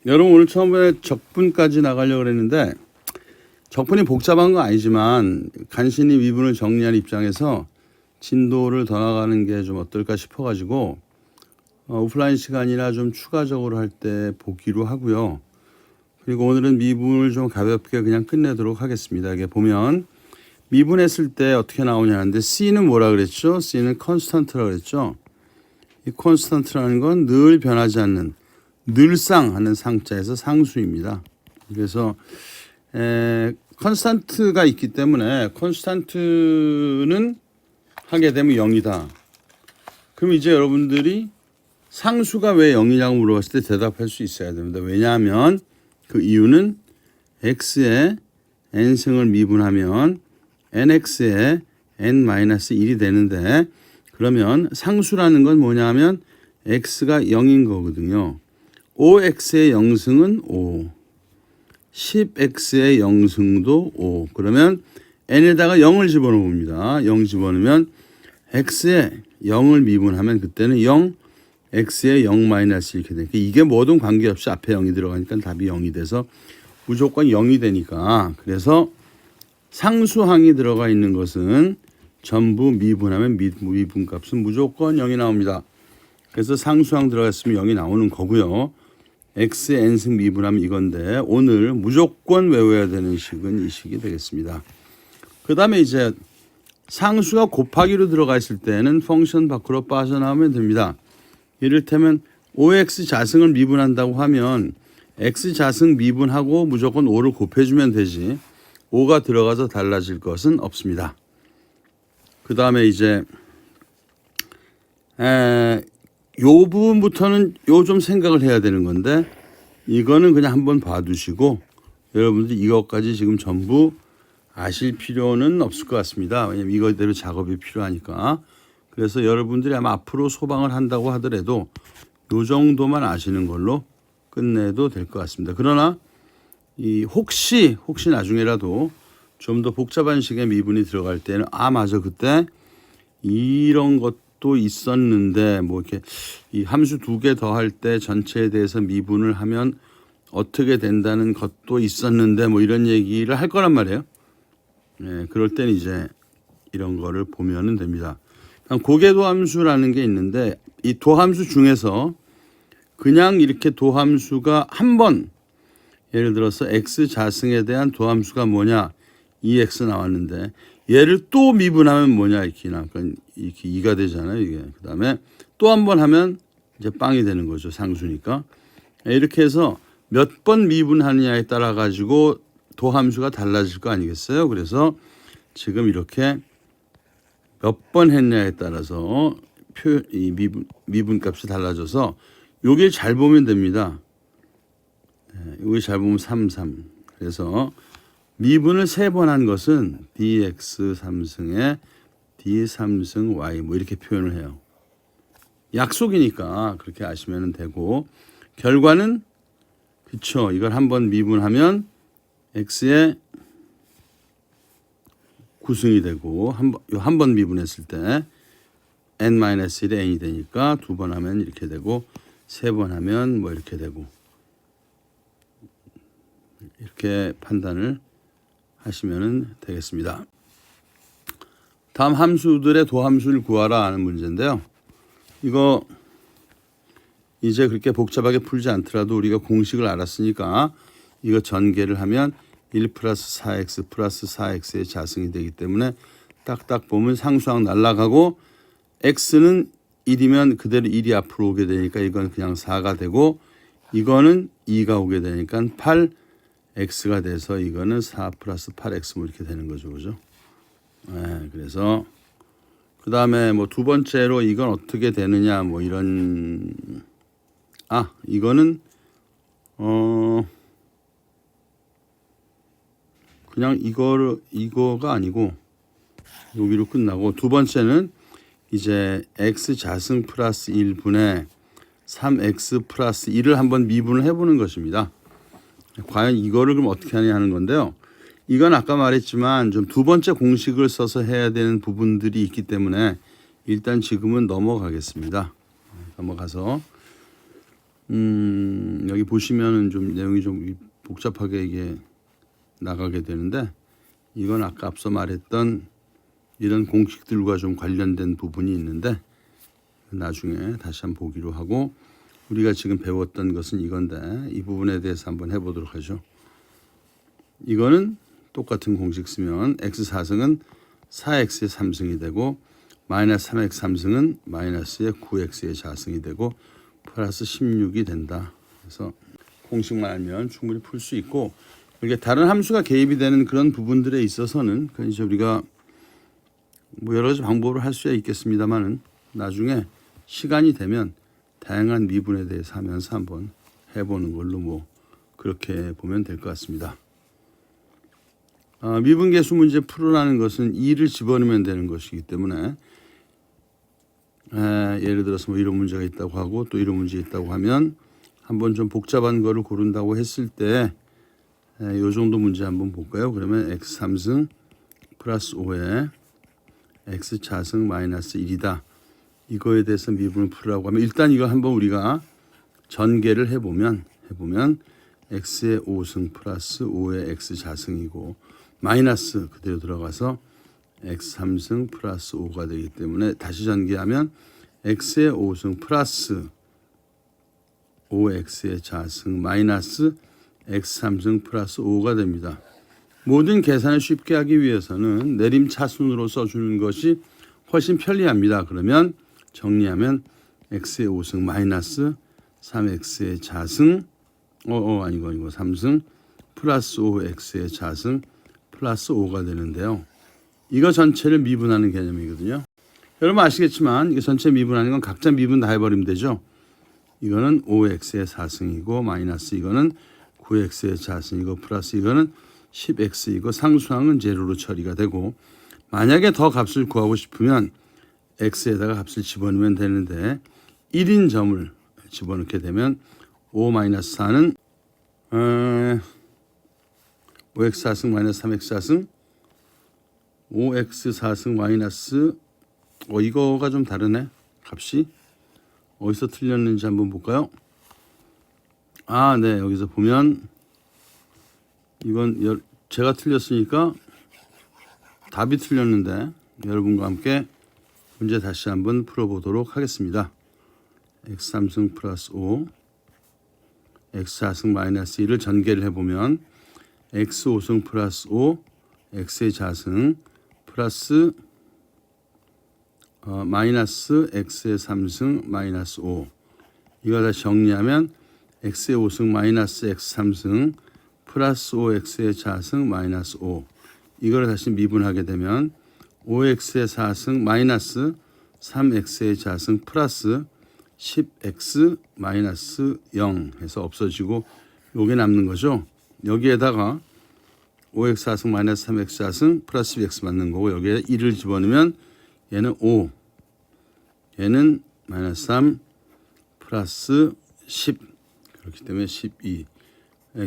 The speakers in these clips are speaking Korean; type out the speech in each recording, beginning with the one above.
여러분 오늘 처음에 적분까지 나가려고 그랬는데 적분이 복잡한 건 아니지만 간신히 미분을 정리한 입장에서 진도를 더 나가는 게 좀 어떨까 싶어가지고 오프라인 시간이나 좀 추가적으로 할 때 보기로 하고요. 그리고 오늘은 미분을 좀 가볍게 그냥 끝내도록 하겠습니다. 이게 보면 미분했을 때 어떻게 나오냐는데 C는 뭐라 그랬죠? C는 컨스턴트라 그랬죠? 이 컨스턴트라는 건 늘 변하지 않는 늘상 하는 상자에서 상수입니다. 그래서 컨스턴트가 있기 때문에 컨스턴트는 하게 되면 0이다. 그럼 이제 여러분들이 상수가 왜 0이냐고 물어봤을 때 대답할 수 있어야 됩니다. 왜냐하면 그 이유는 x에 n승을 미분하면 nx에 n-1이 되는데 그러면 상수라는 건 뭐냐면 x가 0인 거거든요. 5x의 0승은 5, 10x의 0승도 5. 그러면 n에다가 0을 집어넣습니다. 0 집어넣으면 x에 0을 미분하면 그때는 0, x에 0-1 이렇게 되니까 이게 뭐든 관계없이 앞에 0이 들어가니까 답이 0이 돼서 무조건 0이 되니까 그래서 상수항이 들어가 있는 것은 전부 미분하면 미분값은 무조건 0이 나옵니다. 그래서 상수항 들어갔으면 0이 나오는 거고요. x n승 미분하면 이건데 오늘 무조건 외워야 되는 식은 이 식이 되겠습니다. 그 다음에 이제 상수가 곱하기로 들어가 있을 때는 펑션 밖으로 빠져나오면 됩니다. 이를테면 5x 자승을 미분한다고 하면 x 자승 미분하고 무조건 5를 곱해주면 되지 5가 들어가서 달라질 것은 없습니다. 그 다음에 이제 요 부분부터는 요 좀 생각을 해야 되는 건데 이거는 그냥 한번 봐두시고 여러분들이 이것까지 지금 전부 아실 필요는 없을 것 같습니다. 왜냐하면 이거대로 작업이 필요하니까. 그래서 여러분들이 아마 앞으로 소방을 한다고 하더라도 요 정도만 아시는 걸로 끝내도 될 것 같습니다. 그러나 이 혹시 나중에라도 좀 더 복잡한 식의 미분이 들어갈 때는 맞아 그때 이런 것도 있었는데 뭐 이렇게 이 함수 2개 더할 때 전체에 대해서 미분을 하면 어떻게 된다는 것도 있었는데 뭐 이런 얘기를 할 거란 말이에요. 네, 그럴 때는 이제 이런 거를 보면은 됩니다. 고개도함수라는 게 있는데 이 도함수 중에서 그냥 이렇게 도함수가 한 번 예를 들어서 x 자승에 대한 도함수가 뭐냐 2x 나왔는데 얘를 또 미분하면 뭐냐 이렇게 이렇게 2가 되잖아요. 이게 그다음에 또 한 번 하면 이제 빵이 되는 거죠. 상수니까 이렇게 해서 몇 번 미분하느냐에 따라 가지고 도함수가 달라질 거 아니겠어요? 그래서 지금 이렇게 몇 번 했냐에 따라서 이 미분값이 달라져서 여기 잘 보면 됩니다. 여기 잘 보면 3, 3. 그래서 미분을 3번 한 것은 dx 3승에 d 3승 y 뭐 이렇게 표현을 해요. 약속이니까 그렇게 아시면 되고 결과는 그쵸. 이걸 한번 미분하면 x에 9승이 되고 한 번 미분했을 때 n-1에 n이 되니까 2번 하면 이렇게 되고 3번 하면 뭐 이렇게 되고 이렇게 판단을 하시면 되겠습니다. 다음 함수들의 도함수를 구하라 하는 문제인데요. 이거 이제 그렇게 복잡하게 풀지 않더라도 우리가 공식을 알았으니까 이거 전개를 하면 1 플러스 4x 플러스 4x의 자승이 되기 때문에 딱딱 보면 상수항 날라가고 x는 1이면 그대로 1이 앞으로 오게 되니까 이건 그냥 4가 되고 이거는 2가 오게 되니까 8x가 돼서 이거는 4 플러스 8x 뭐 이렇게 되는 거죠. 그죠? 네, 그래서 그 다음에 뭐 두 번째로 이건 어떻게 되느냐 뭐 이런 이거는 그냥 이거가 아니고 여기로 끝나고 두 번째는 이제 x 자승 플러스 1분의 3x 플러스 1을 한번 미분을 해보는 것입니다. 과연 이거를 그럼 어떻게 하냐 하는 건데요. 이건 아까 말했지만 좀 두 번째 공식을 써서 해야 되는 부분들이 있기 때문에 일단 지금은 넘어가겠습니다. 넘어가서 여기 보시면은 좀 내용이 좀 복잡하게 이게 나가게 되는데 이건 아까 앞서 말했던 이런 공식들과 좀 관련된 부분이 있는데 나중에 다시 한번 보기로 하고 우리가 지금 배웠던 것은 이건데 이 부분에 대해서 한번 해보도록 하죠. 이거는 똑같은 공식 쓰면 x4승은 4x의 3승이 되고 마이너스 3x 3승은 마이너스의 9x의 자승이 되고 플러스 16이 된다. 그래서 공식만 알면 충분히 풀 수 있고 이게 다른 함수가 개입이 되는 그런 부분들에 있어서는 그건 이제 우리가 뭐 여러 가지 방법으로 할 수야 있겠습니다만은 나중에 시간이 되면 다양한 미분에 대해서 하면서 한번 해보는 걸로 뭐 그렇게 보면 될 것 같습니다. 미분계수 문제 풀으라는 것은 2를 집어넣으면 되는 것이기 때문에 예를 들어서 뭐 이런 문제가 있다고 하고 또 이런 문제 있다고 하면 한번 좀 복잡한 거를 고른다고 했을 때 이 정도 문제 한번 볼까요? 그러면 x 3승 플러스 5에 x 자승 마이너스 1이다. 이거에 대해서 미분을 풀으라고 하면 일단 이거 한번 우리가 전개를 해보면 x의 5승 플러스 5의 x 자승이고 마이너스 그대로 들어가서 x 3승 플러스 5가 되기 때문에 다시 전개하면 x의 5승 플러스 5x의 자승 마이너스 x 3승 플러스 5가 됩니다. 모든 계산을 쉽게 하기 위해서는 내림차순으로 써주는 것이 훨씬 편리합니다. 그러면 정리하면 x의 5승 마이너스 3x의 자승 아니고 3승 플러스 5x의 자승 플러스 5가 되는데요. 이거 전체를 미분하는 개념이거든요. 여러분 아시겠지만 이거 전체 미분하는 건 각자 미분 다 해버리면 되죠. 이거는 5x의 4승이고 마이너스 이거는 9x의 자승이고 플러스 이거는 10x이고 상수항은 제로로 처리가 되고 만약에 더 값을 구하고 싶으면 x에다가 값을 집어넣으면 되는데 1인 점을 집어넣게 되면 5-4는 5x 4승 마이너스 3x 4승 5x 4승 마이너스 이거가 좀 다르네. 값이 어디서 틀렸는지 한번 볼까요? 네, 여기서 보면 이건 제가 틀렸으니까 답이 틀렸는데 여러분과 함께 문제 다시 한번 풀어보도록 하겠습니다. x 3승 플러스 5 x 4승 마이너스 1을 전개를 해보면 x 5승 플러스 5 x의 자승 플러스 마이너스 x의 3승 마이너스 5 이거 다시 정리하면 x의 5승 마이너스 x 3승 플러스 5x의 자승 마이너스 5 이걸 다시 미분하게 되면 5x의 4승 마이너스 3x의 자승 플러스 10x 마이너스 0 해서 없어지고 요게 남는 거죠. 여기에다가 5x 4승 마이너스 3x 4승 플러스 10x 맞는 거고 여기에 1을 집어넣으면 얘는 5 얘는 마이너스 3 플러스 10 그렇기 때문에 12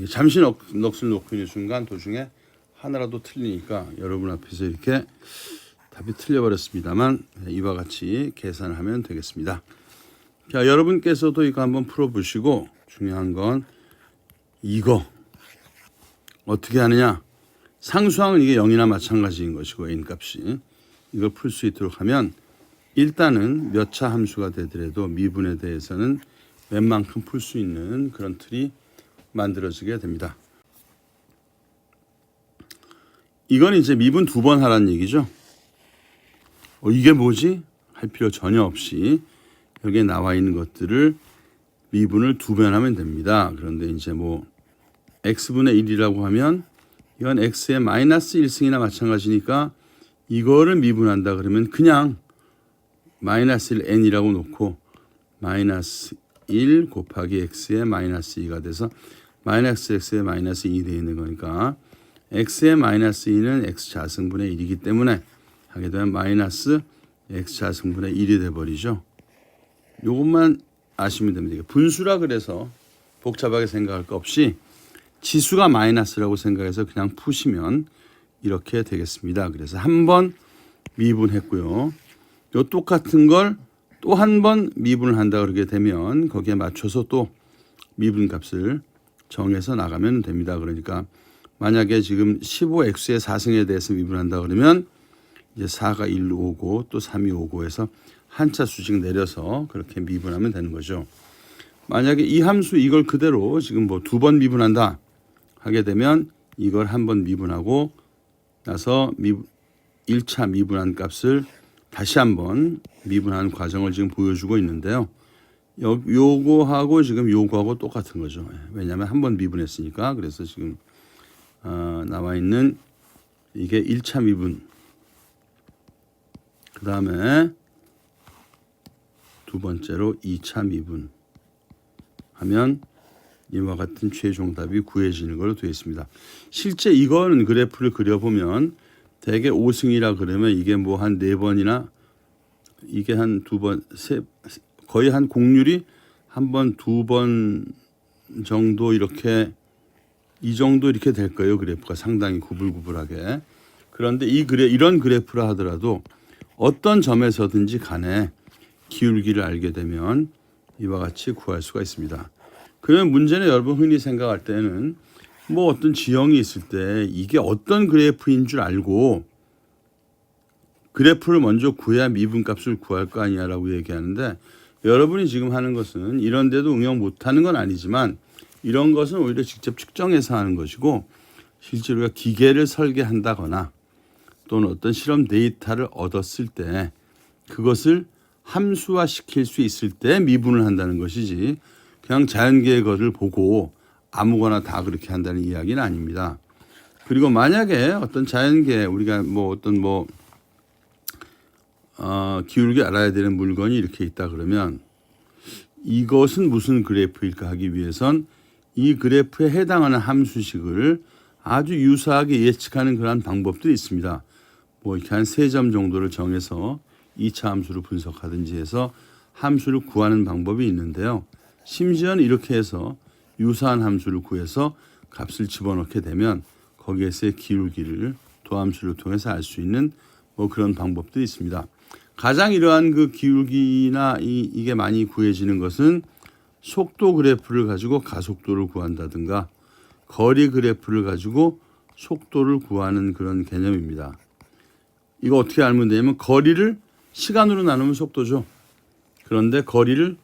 잠시 넋을 놓고 있는 순간 도중에 하나라도 틀리니까 여러분 앞에서 이렇게 답이 틀려버렸습니다만 이와 같이 계산을 하면 되겠습니다. 자, 여러분께서도 이거 한번 풀어보시고 중요한 건 이거 어떻게 하느냐. 상수항은 이게 0이나 마찬가지인 것이고 N값이 이걸 풀 수 있도록 하면 일단은 몇 차 함수가 되더라도 미분에 대해서는 웬만큼 풀 수 있는 그런 틀이 만들어지게 됩니다. 이건 이제 미분 2번 하라는 얘기죠. 이게 뭐지? 할 필요 전혀 없이 여기에 나와 있는 것들을 미분을 2번 하면 됩니다. 그런데 이제 뭐 x분의 1이라고 하면 이건 x의 마이너스 1승이나 마찬가지니까 이거를 미분한다 그러면 그냥 마이너스 1 n이라고 놓고 마이너스 1 곱하기 x의 마이너스 2가 돼서 마이너스 x의 마이너스 2 되어 있는 거니까 x의 마이너스 2는 x 자승분의 1이기 때문에 하게 되면 마이너스 x 자승분의 1이 돼버리죠. 이것만 아시면 됩니다. 분수라 그래서 복잡하게 생각할 거 없이 지수가 마이너스라고 생각해서 그냥 푸시면 이렇게 되겠습니다. 그래서 한 번 미분했고요. 요 똑같은 걸 또 한 번 미분을 한다 그러게 되면 거기에 맞춰서 또 미분값을 정해서 나가면 됩니다. 그러니까 만약에 지금 15x의 4승에 대해서 미분한다 그러면 이제 4가 1로 오고 또 3이 오고 해서 한 차 수씩 내려서 그렇게 미분하면 되는 거죠. 만약에 이 함수 이걸 그대로 지금 뭐 2번 미분한다 하게 되면 이걸 한 번 미분하고 나서 1차 미분한 값을 다시 한번 미분하는 과정을 지금 보여주고 있는데요. 요거하고 지금 요거하고 똑같은 거죠. 왜냐하면 한 번 미분했으니까. 그래서 지금 나와 있는 이게 1차 미분. 그 다음에 두 번째로 2차 미분 하면 이와 같은 최종 답이 구해지는 걸로 되어 있습니다. 실제 이거는 그래프를 그려보면 대개 5승이라 그러면 이게 뭐 한 4번이나 이게 한 2번, 거의 한 공률이 한 번, 2번 정도 이렇게 이 정도 이렇게 될 거예요. 그래프가 상당히 구불구불하게. 그런데 이런 그래프라 하더라도 어떤 점에서든지 간에 기울기를 알게 되면 이와 같이 구할 수가 있습니다. 그러면 문제는 여러분 흔히 생각할 때는 뭐 어떤 지형이 있을 때 이게 어떤 그래프인 줄 알고 그래프를 먼저 구해야 미분값을 구할 거 아니냐라고 얘기하는데 여러분이 지금 하는 것은 이런 데도 응용 못하는 건 아니지만 이런 것은 오히려 직접 측정해서 하는 것이고 실제로 우리가 기계를 설계한다거나 또는 어떤 실험 데이터를 얻었을 때 그것을 함수화시킬 수 있을 때 미분을 한다는 것이지 그냥 자연계의 것을 보고 아무거나 다 그렇게 한다는 이야기는 아닙니다. 그리고 만약에 어떤 자연계 우리가 뭐 어떤 기울기 알아야 되는 물건이 이렇게 있다 그러면 이것은 무슨 그래프일까 하기 위해선 이 그래프에 해당하는 함수식을 아주 유사하게 예측하는 그런 방법들이 있습니다. 뭐 이렇게 한 3점 정도를 정해서 2차 함수를 분석하든지 해서 함수를 구하는 방법이 있는데요. 심지어는 이렇게 해서 유사한 함수를 구해서 값을 집어넣게 되면 거기에서의 기울기를 도함수를 통해서 알 수 있는 뭐 그런 방법들이 있습니다. 가장 이러한 그 기울기나 이게 많이 구해지는 것은 속도 그래프를 가지고 가속도를 구한다든가 거리 그래프를 가지고 속도를 구하는 그런 개념입니다. 이거 어떻게 알면 되냐면 거리를 시간으로 나누면 속도죠. 그런데 거리를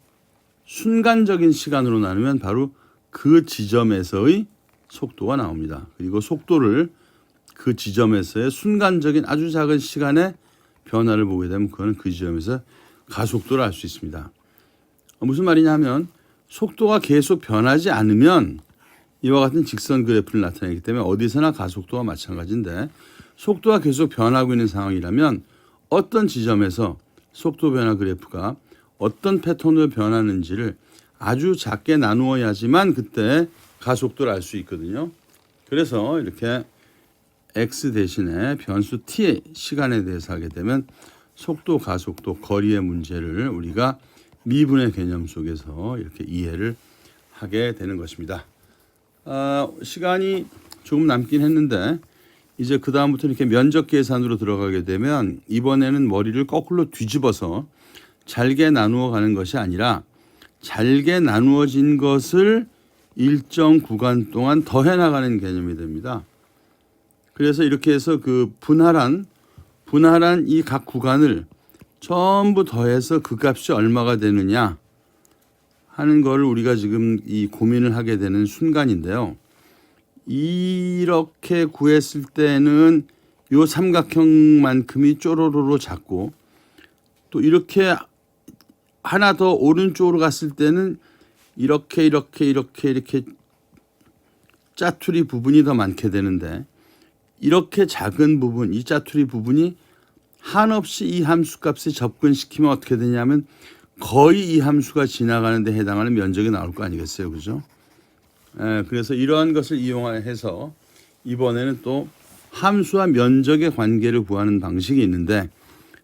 순간적인 시간으로 나누면 바로 그 지점에서의 속도가 나옵니다. 그리고 속도를 그 지점에서의 순간적인 아주 작은 시간의 변화를 보게 되면 그거는 그 지점에서 가속도를 알 수 있습니다. 무슨 말이냐 하면 속도가 계속 변하지 않으면 이와 같은 직선 그래프를 나타내기 때문에 어디서나 가속도와 마찬가지인데 속도가 계속 변하고 있는 상황이라면 어떤 지점에서 속도 변화 그래프가 어떤 패턴으로 변하는지를 아주 작게 나누어야지만 그때 가속도를 알 수 있거든요. 그래서 이렇게 x 대신에 변수 t의 시간에 대해서 하게 되면 속도, 가속도, 거리의 문제를 우리가 미분의 개념 속에서 이렇게 이해를 하게 되는 것입니다. 시간이 조금 남긴 했는데 이제 그 다음부터 이렇게 면적 계산으로 들어가게 되면 이번에는 머리를 거꾸로 뒤집어서 잘게 나누어 가는 것이 아니라 잘게 나누어진 것을 일정 구간 동안 더해 나가는 개념이 됩니다. 그래서 이렇게 해서 그 분할한 이 각 구간을 전부 더해서 그 값이 얼마가 되느냐 하는 거를 우리가 지금 이 고민을 하게 되는 순간인데요. 이렇게 구했을 때는 요 삼각형만큼이 쪼로로로 작고 또 이렇게 하나 더 오른쪽으로 갔을 때는 이렇게 짜투리 부분이 더 많게 되는데 이렇게 작은 부분, 이 짜투리 부분이 한없이 이 함수값에 접근시키면 어떻게 되냐면 거의 이 함수가 지나가는 데 해당하는 면적이 나올 거 아니겠어요. 그죠? 그래서 이러한 것을 이용해서 이번에는 또 함수와 면적의 관계를 구하는 방식이 있는데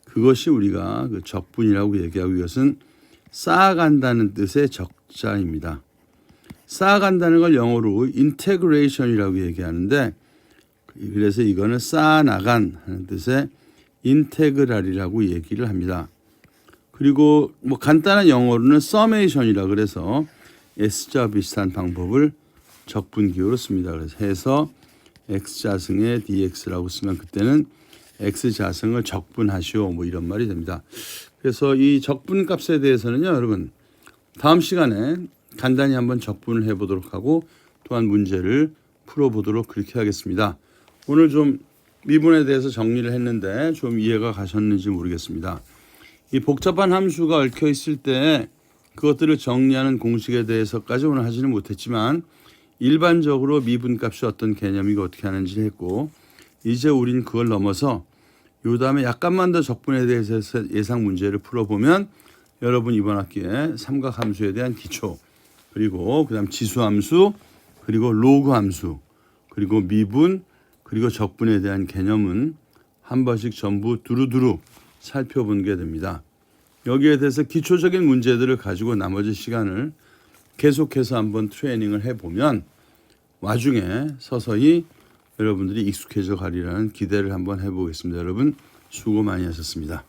그것이 우리가 그 적분이라고 얘기하고 이것은 쌓아간다는 뜻의 적자입니다. 쌓아간다는 걸 영어로 인테그레이션이라고 얘기하는데 그래서 이거는 쌓아나간 하는 뜻의 인테그랄이라고 얘기를 합니다. 그리고 뭐 간단한 영어로는 서메이션이라 그래서 S자 비슷한 방법을 적분기호로 씁니다. 그래서 해서 X자승에 dx라고 쓰면 그때는 X자승을 적분하시오 뭐 이런 말이 됩니다. 그래서 이 적분값에 대해서는요 여러분 다음 시간에 간단히 한번 적분을 해보도록 하고 또한 문제를 풀어보도록 그렇게 하겠습니다. 오늘 좀 미분에 대해서 정리를 했는데 좀 이해가 가셨는지 모르겠습니다. 이 복잡한 함수가 얽혀 있을 때 그것들을 정리하는 공식에 대해서까지 오늘 하지는 못했지만 일반적으로 미분값이 어떤 개념이고 어떻게 하는지 했고 이제 우린 그걸 넘어서 요 다음에 약간만 더 적분에 대해서 예상 문제를 풀어보면 여러분 이번 학기에 삼각함수에 대한 기초 그리고 그다음 지수함수 그리고 로그함수 그리고 미분 그리고 적분에 대한 개념은 한 번씩 전부 두루두루 살펴본 게 됩니다. 여기에 대해서 기초적인 문제들을 가지고 나머지 시간을 계속해서 한번 트레이닝을 해보면 와중에 서서히 여러분들이 익숙해져 가리라는 기대를 한번 해보겠습니다. 여러분 수고 많이 하셨습니다.